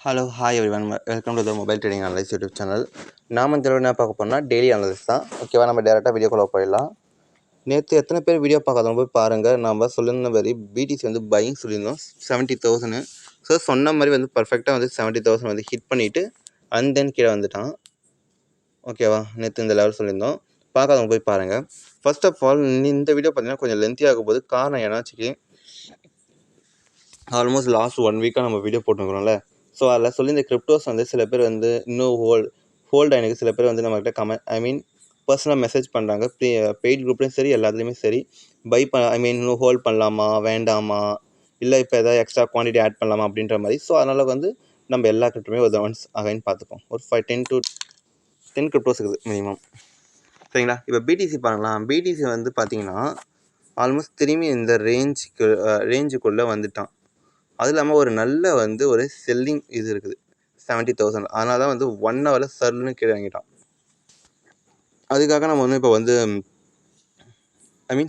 Hello hi everyone, welcome to the mobile trading analyse YouTube channel. நாம் இந்த என்ன பார்க்க போகிறோம்னா டெய்லி அனலைஸ் தான். ஓகேவா, நம்ம டேரெக்டாக வீடியோக்குள்ளே போயிடலாம். நேற்று எத்தனை பேர் வீடியோ பார்க்காதவங்க போய் பாருங்கள். நம்ம சொல்லியிருந்த மாதிரி பிடிசி வந்து பையிங் சொல்லியிருந்தோம் 70,000. ஸோ சொன்ன மாதிரி வந்து பர்ஃபெக்டாக வந்து 70,000 வந்து ஹிட் பண்ணிவிட்டு அண்ட் தென் கீழே வந்துட்டான். ஓகேவா, நேற்று இந்த லெவல் சொல்லியிருந்தோம், பார்க்காதவங்க போய் பாருங்கள். ஃபர்ஸ்ட் ஆஃப் ஆல் இந்த வீடியோ பார்த்தீங்கன்னா கொஞ்சம் லென்த்தி ஆகும் போது காரணம் ஏன்னாச்சுக்கு ஆல்மோஸ்ட் லாஸ்ட் 1 வீக்காக நம்ம வீடியோ போட்டுருக்குறோம்ல. ஸோ அதில் சொல்லி இந்த கிரிப்டோஸ் வந்து சில பேர் வந்து இன்னும் ஹோல்ட் ஆகிருக்கு. சில பேர் வந்து நம்மகிட்ட பர்சனலாக மெசேஜ் பண்ணுறாங்க. பெய்ட் குரூப்லேயும் சரி எல்லாத்துலேயுமே சரி, இன்னும் ஹோல்ட் பண்ணலாமா வேண்டாமா, இல்லை இப்போ எதாவது எக்ஸ்ட்ரா குவான்டிட்டி ஆட் பண்ணலாமா அப்படின்ற மாதிரி. ஸோ அதனால் வந்து நம்ம எல்லா கிரிப்டோமே ஒரு ஒன்ஸ் அகைன் பார்த்துப்போம். ஒரு 10 to 10 கிரிப்டோஸ் இருக்குது மினிமம். சரிங்களா, இப்போ பிடிசி பண்ணலாம். பிடிசி வந்து பார்த்தீங்கன்னா ஆல்மோஸ்ட் திரும்பி இந்த ரேஞ்சுக்குள்ளே வந்துட்டான். அது இல்லாமல் ஒரு நல்ல வந்து ஒரு செல்லிங் இது இருக்குது 70,000. அதனால தான் வந்து 1 ஹவரில் சர்லுன்னு கீழே இறங்கிட்டான். அதுக்காக நம்ம வந்து இப்போ வந்து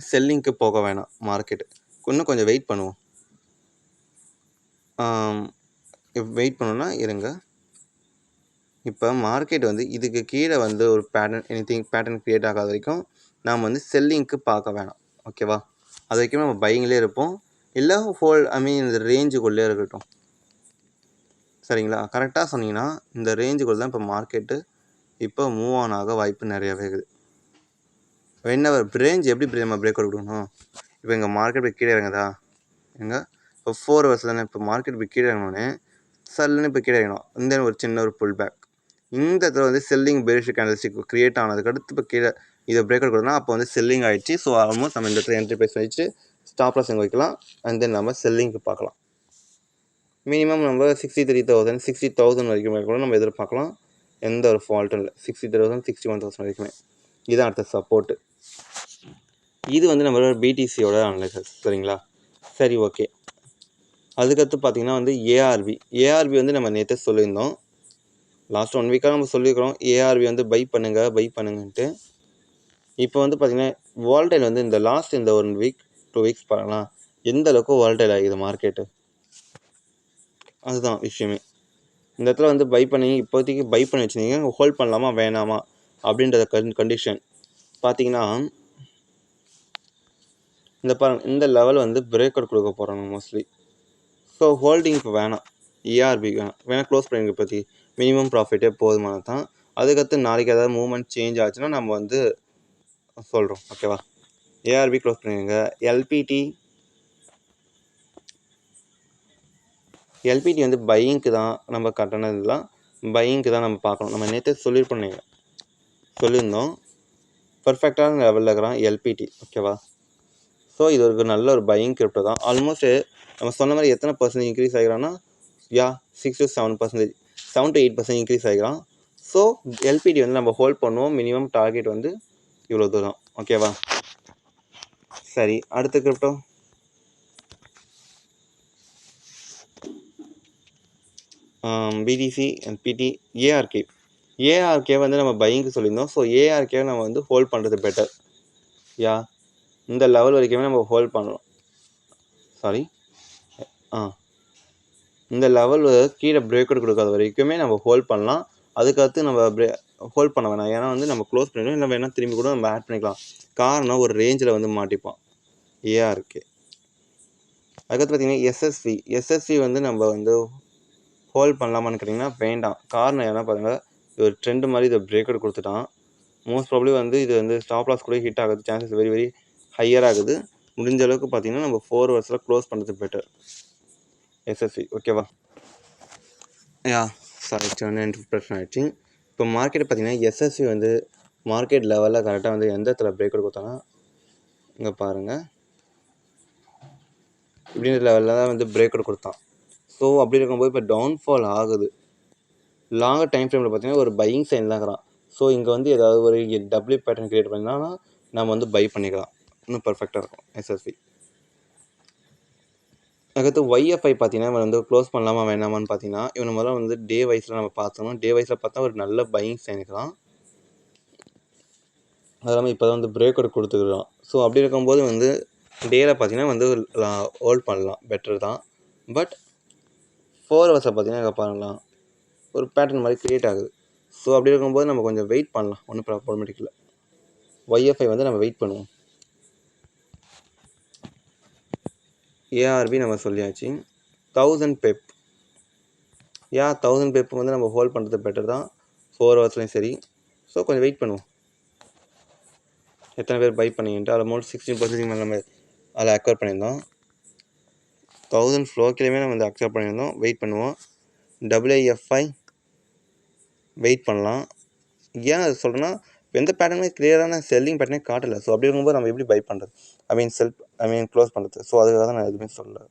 செல்லிங்க்கு போக வேணாம். மார்க்கெட்டு இன்னும் கொஞ்சம் வெயிட் பண்ணுவோம். வெயிட் பண்ணோன்னா இருங்க. இப்போ மார்க்கெட் வந்து இதுக்கு கீழே வந்து ஒரு பேட்டர்ன் க்ரியேட் ஆகாத வரைக்கும் நாம் வந்து செல்லிங்க்கு பார்க்க வேணாம். ஓகேவா, அது வரைக்கும் நம்ம பையிங்லேயே இருப்போம். இல்லை இந்த ரேஞ்சுக்குள்ளே இருக்கட்டும். சரிங்களா, கரெக்டாக சொன்னீங்கன்னா இந்த ரேஞ்சுக்குள்ள தான் இப்போ மார்க்கெட்டு இப்போ மூவ் ஆன் ஆக வாய்ப்பு நிறையாவே இருக்குது. வென்னவர் ரேஞ்ச் எப்படி நம்ம பிரேக் அவுட் கொடுக்கணும். இப்போ எங்கள் மார்க்கெட் போய் கீழே இறங்குதா, எங்கே இப்போ 4 ஹவர்ஸ் தானே. இப்போ மார்க்கெட் போய் கீழே இறங்கினோடனே சல்லுன்னு இப்போ கீழே இறங்கணும். இந்த ஒரு சின்ன ஒரு புல் பேக் இந்த இடத்துல வந்து செல்லிங் பெரிஷ் கேண்டல்ஸ்டிக் கிரியேட் ஆனதுக்கு அடுத்து இப்போ கீழே இதை பிரேக் அவுட் கொடுத்தோம்னா அப்போ வந்து செல்லிங் ஆகிடுச்சு. ஸோ ஆல்மோஸ்ட் நம்ம இந்த இடத்துல என்ட்ரி ப்ரைஸ் வச்சு ஸ்டாப் லாஸ் எங்கே வைக்கலாம். அண்ட் தென் நம்ம செல்லிங்க்கு பார்க்கலாம். மினிமம் நம்ம 63,000 60,000 வரைக்கும் கூட நம்ம எதிர்பார்க்கலாம். எந்த ஒரு ஃபால்ட்டும் இல்லை. 60,000 61,000 வரைக்குமே இதுதான் அடுத்த சப்போர்ட்டு. இது வந்து நம்மளோட பிடிசியோட அனலைசஸ். சரிங்களா, சரி ஓகே. அதுக்கடுத்து பார்த்தீங்கன்னா வந்து ஏஆர்பி வந்து நம்ம நேற்று சொல்லியிருந்தோம். லாஸ்ட் 1 வீக்காக நம்ம சொல்லியிருக்கிறோம் ஏஆர்பி வந்து பை பண்ணுங்கன்ட்டு. இப்போ வந்து பார்த்தீங்கன்னா வால்டைல் வந்து இந்த லாஸ்ட் இந்த 1 வீக் 2 வீக்ஸ் பாருங்களேன் எந்த அளவுக்கு வால்டைல் ஆகிது மார்க்கெட்டு. அதுதான் விஷயமே. இந்த இடத்துல வந்து இப்போதைக்கு பை பண்ணி வச்சுருந்தீங்க. ஹோல்ட் பண்ணலாமா வேணாமா அப்படின்றத கண்டிஷன் பார்த்தீங்கன்னா இந்த லெவல் வந்து பிரேக் அவுட் கொடுக்க போகிறாங்க மோஸ்ட்லி. ஸோ ஹோல்டிங் இப்போ வேணாம். ஏஆர்பி வேணால் க்ளோஸ் பண்ணிங்க. பற்றி மினிமம் ப்ராஃபிட்டே போதுமானது தான். அதுக்கடுத்து நாளைக்கு ஏதாவது மூவ்மெண்ட் சேஞ்ச் ஆச்சுன்னா நம்ம வந்து சொல்கிறோம். ஓகேவா, ஏஆர்பி க்ளோஸ் பண்ணிடுங்க. எல்பிடி வந்து பையிங்க்கு தான் நம்ம கட்டணதுலாம் பையிங்க்கு தான் நம்ம பார்க்கணும். நம்ம நேற்று சொல்லியிருந்தோம் பர்ஃபெக்டான லெவலில் இருக்கிறான் எல்பிடி. ஓகேவா, ஸோ இது ஒரு நல்ல ஒரு பையிங் கிரிப்டோ தான். ஆல்மோஸ்ட்டு நம்ம சொன்ன மாதிரி எத்தனை பர்சன்ட் இன்க்ரீஸ் ஆகிறான்னா 6 to 7%, 7 to 8% இன்க்ரீஸ் ஆகிறான். ஸோ எல்பிடி வந்து நம்ம ஹோல்ட் பண்ணுவோம். மினிமம் டார்கெட் வந்து இவ்வளோ தூரம். ஓகேவா, சரி. அடுத்த கிரிப்டோ பிடிசி எல்பிடி ஏஆர்கே வந்து நம்ம பையிங்க்கு சொல்லியிருந்தோம். ஸோ ஏஆர்கே நம்ம வந்து ஹோல்ட் பண்ணுறது பெட்டர். இந்த லெவல் வரைக்குமே நம்ம ஹோல்ட் பண்ணலாம். இந்த லெவல் கீழே பிரேக் அவுட் கொடுக்காத வரைக்குமே நம்ம ஹோல்ட் பண்ணலாம். அதுக்கடுத்து நம்ம ஹோல்ட் பண்ண வேணாம். ஏன்னா வந்து நம்ம க்ளோஸ் பண்ணிடுவோம். இல்லை வேணால் திரும்பி கூட நம்ம ஆட் பண்ணிக்கலாம். காரணம் ஒரு ரேஞ்சில் வந்து மாட்டிப்போம் ஏஆர்கே. அதுக்கடுத்து பார்த்திங்கன்னா எஸ்எஸ்வி வந்து நம்ம வந்து ஹோல்ட் பண்ணலாமான்னு கேட்டிங்கன்னா வேண்டாம். காரணம் என்ன பாருங்கள், இது ஒரு ட்ரெண்டு மாதிரி இதை பிரேக் அவுட் கொடுத்துட்டான். மோஸ்ட் ப்ராபப்ளி வந்து இது வந்து ஸ்டாப் லாஸ் கூட ஹிட் ஆகுது சான்சஸ் வெரி வெரி ஹையர் ஆகுது. முடிஞ்ச அளவுக்கு பார்த்திங்கன்னா நம்ம 4 ஹவர்ஸில் க்ளோஸ் பண்ணுறது பெட்டர் எஸ்எஸ்வி. ஓகேவா, சாரி 10% ஆகிடுச்சு. இப்போ மார்க்கெட் பார்த்திங்கன்னா எஸ்எஸ்வி வந்து மார்க்கெட் லெவலில் கரெக்டாக வந்து எந்த இடத்துல பிரேக் அவுட் கொடுத்தானா இங்கே பாருங்கள், இப்படின்ற லெவலில் தான் வந்து பிரேக் அவுட் கொடுத்தான். ஸோ அப்படி இருக்கும்போது இப்போ டவுன்ஃபால் ஆகுது. லாங்கர் டைம் ஃப்ரேமில் பார்த்திங்கன்னா ஒரு பையிங் சைன் தான் இருக்கிறான். ஸோ இங்கே வந்து ஏதாவது ஒரு டபிள்யூ பேட்டர்ன் க்ரியேட் பண்ணாலும் நம்ம வந்து பை பண்ணிக்கலாம். இன்னும் பர்ஃபெக்டாக இருக்கும் எஸ்எஸ்வி. அதுக்கடுத்து ஒய்எஃப்ஐ பார்த்தீங்கன்னா வந்து க்ளோஸ் பண்ணலாமா வேணாமான்னு பார்த்தீங்கன்னா இவனை முதல்ல வந்து டே வைஸில் நம்ம பார்த்தோம்னா டே வைஸில் பார்த்தா ஒரு நல்ல பையிங் சைனுக்கலாம். அது இல்லாமல் இப்போ தான் வந்து பிரேக் அவுட் கொடுத்துக்கலாம். ஸோ அப்படி இருக்கும்போது வந்து டேயில் பார்த்தீங்கன்னா வந்து ஹோல்ட் பண்ணலாம், பெட்டர் தான். பட் 4 ஹவர்ஸில் பார்த்தீங்கன்னா இங்கே பாருங்களேன் ஒரு பேட்டர்ன் மாதிரி க்ரியேட் ஆகுது. ஸோ அப்படி இருக்கும்போது நம்ம கொஞ்சம் வெயிட் பண்ணலாம், ஒன்றும் ப்ராப்ளமேட்டிக் இல்லை. YFI வந்து நம்ம வெயிட் பண்ணுவோம். ARB நம்ம சொல்லியாச்சு. 1000 பெப் 1000 பெப் வந்து நம்ம ஹோல்ட் பண்ணுறது பெட்டர் தான் 4 ஹவர்ஸ்லையும் சரி. ஸோ கொஞ்சம் வெயிட் பண்ணுவோம். எத்தனை பேர் பை பண்ணிக்கிட்டு ஆல்மோஸ்ட் 16% மேலே நம்ம அதில் அக்வயர் பண்ணியிருந்தோம். 1000 ஃப்ளோக்கிலையுமே நம்ம வந்து அக்செப்ட் பண்ணியிருந்தோம். வெயிட் பண்ணுவோம். WIFI வெயிட் பண்ணலாம். ஏன் அது சொல்கிறேன்னா, எந்த பேட்டர்னுமே கிளியரான செல்லிங் பேட்டர்னே காட்டலை. ஸோ அப்படி இருக்கும்போது நம்ம எப்படி பை பண்ணுறது, ஐ மீன் க்ளோஸ் பண்ணுறது. ஸோ அதுக்காக தான் நான் எதுவுமே சொல்லலை.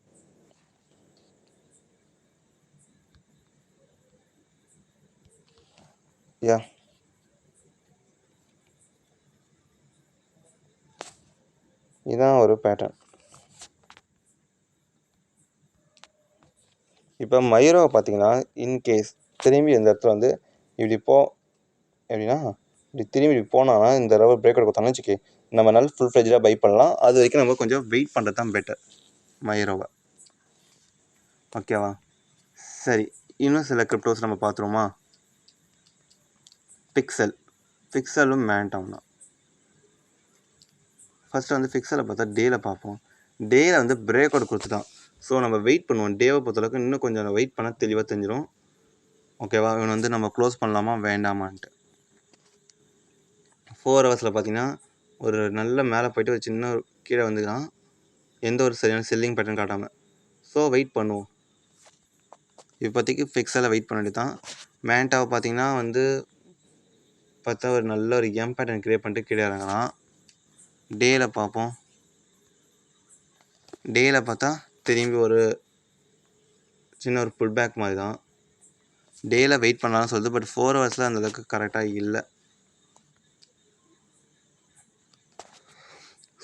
இதுதான் ஒரு பேட்டர்ன். இப்போ மயூராவை பார்த்தீங்கன்னா, இன்கேஸ் திரும்பி இந்த இடத்துல வந்து இப்படி எப்படின்னா இப்படி திரும்பி போனாங்கன்னா இந்த தடவை பிரேக் அவுட் கொடுத்தாங்கன்னு வச்சுக்கி, நம்ம நல்ல ஃபுல் ஃப்ளெஜ்டாக பை பண்ணலாம். அது வரைக்கும் நம்ம கொஞ்சம் வெயிட் பண்ணுறது தான் பெட்டர் மயூராவை. ஓகேவா? சரி, இன்னும் சில கிரிப்டோஸ் நம்ம பார்த்துருவோமா? ஃபிக்சலும் மேண்டாம் தான். ஃபஸ்ட்டு வந்து ஃபிக்சலை பார்த்தா டேயில் பார்ப்போம். டேயில் வந்து பிரேக் அவுட் கொடுத்துட்டான். ஸோ நம்ம வெயிட் பண்ணுவோம். டேவை பொறுத்தளவுக்கு இன்னும் கொஞ்சம் வெயிட் பண்ணால் தெளிவாக தெரிஞ்சிடும். ஓகேவா? இவன் வந்து நம்ம க்ளோஸ் பண்ணலாமா வேண்டாமான்ட்டு. 4 ஹவர்ஸில் பார்த்தீங்கன்னா ஒரு நல்ல மேலே போய்ட்டு ஒரு சின்ன கீழே வந்துக்கலாம், எந்த ஒரு சரியான செல்லிங் பேட்டர்ன் காட்டாமல். ஸோ வெயிட் பண்ணுவோம். இப்போதைக்கு ஃபிக்ஸில் வெயிட் பண்ண வேண்டியது தான். மேண்டாவை பார்த்தீங்கன்னா வந்து பார்த்தா ஒரு நல்ல ஒரு எம் பேட்டர்ன் க்ரியேட் பண்ணிட்டு கீழே இறங்கலாம். டேயில் பார்ப்போம். டேயில் பார்த்தா திரும்பி ஒரு சின்ன ஒரு புல் பேக் மாதிரி தான். டேயில் வெயிட் பண்ணலாம்னு சொல்லுது. பட் 4 ஹவர்ஸில் அந்தளவுக்கு கரெக்டாக இல்லை.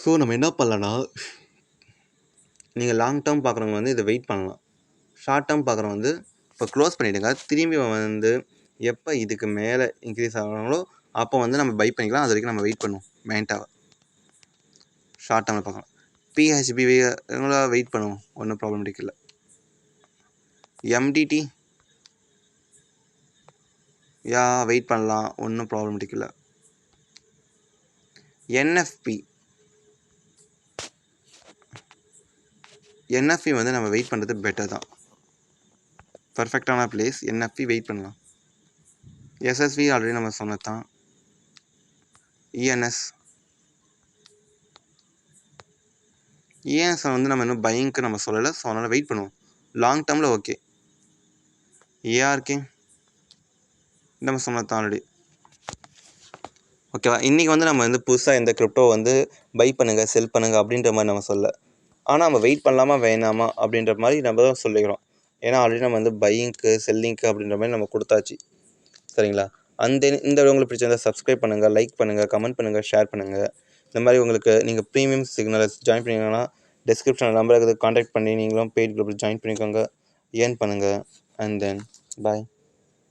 ஸோ நம்ம என்ன பண்ணலான்னா, நீங்கள் லாங் டேர்ம் பார்க்குறவங்க வந்து இதை வெயிட் பண்ணலாம். ஷார்ட் டேர்ம் பார்க்குறவங்க வந்து இப்போ க்ளோஸ் பண்ணிவிடுங்க. திரும்பி வந்து எப்போ இதுக்கு மேலே இன்க்ரீஸ் ஆகிறாங்களோ அப்போ வந்து நம்ம பை பண்ணிக்கலாம். அது வரைக்கும் நம்ம வெயிட் பண்ணுவோம். மேண்டாவை ஷார்ட் டேர்மில் பார்க்கலாம். PHB வெயிட் பண்ணுவோம், ஒன்றும் ப்ராப்ளமேட்டிக் இல்லை. MDT வெயிட் பண்ணலாம், ஒன்றும் ப்ராப்ளமேட்டிக் இல்லை. NFP வந்து நம்ம வெயிட் பண்ணுறது பெட்டர் தான். பர்ஃபெக்டான பிளேஸ். NFP வெயிட் பண்ணலாம். SSV ஆல்ரெடி நம்ம சொன்னது தான். ENS வந்து நம்ம இன்னும் பையிங்க்கு நம்ம சொல்லலை. ஸோ அதனால் வெயிட் பண்ணுவோம். லாங் டேர்மில் ஓகே. ARK நம்ம சொன்னது தான் ஆல்ரெடி. ஓகேவா? இன்றைக்கி வந்து நம்ம வந்து புதுசாக இந்த கிரிப்டோ வந்து பை பண்ணுங்கள், செல் பண்ணுங்கள் அப்படின்ற மாதிரி நம்ம சொல்ல. ஆனால் நம்ம வெயிட் பண்ணலாமா வேணாமா அப்படின்ற மாதிரி நம்ம தான் சொல்லிக்கிறோம். ஏன்னா ஆல்ரெடி நம்ம வந்து பையிங்க்கு செல்லிங்க்கு அப்படின்ற மாதிரி நம்ம கொடுத்தாச்சு. சரிங்களா? இந்த உங்களுக்கு பிடிச்சிருந்தால் சப்ஸ்கிரைப் பண்ணுங்கள், லைக் பண்ணுங்கள், கமெண்ட் பண்ணுங்கள், ஷேர் பண்ணுங்கள். இந்த மாதிரி உங்களுக்கு நீங்கள் ப்ரீமியம் சிக்னல்ஸ் ஜாயின் பண்ணிங்கன்னா டிஸ்கிரிப்ஷனில் நம்பருக்கு கான்டாக்ட் பண்ணி நீங்களும் பெய்ட் குரூப்பில் ஜாயின் பண்ணிக்கோங்க, ஏர்ன் பண்ணுங்கள். And then bye.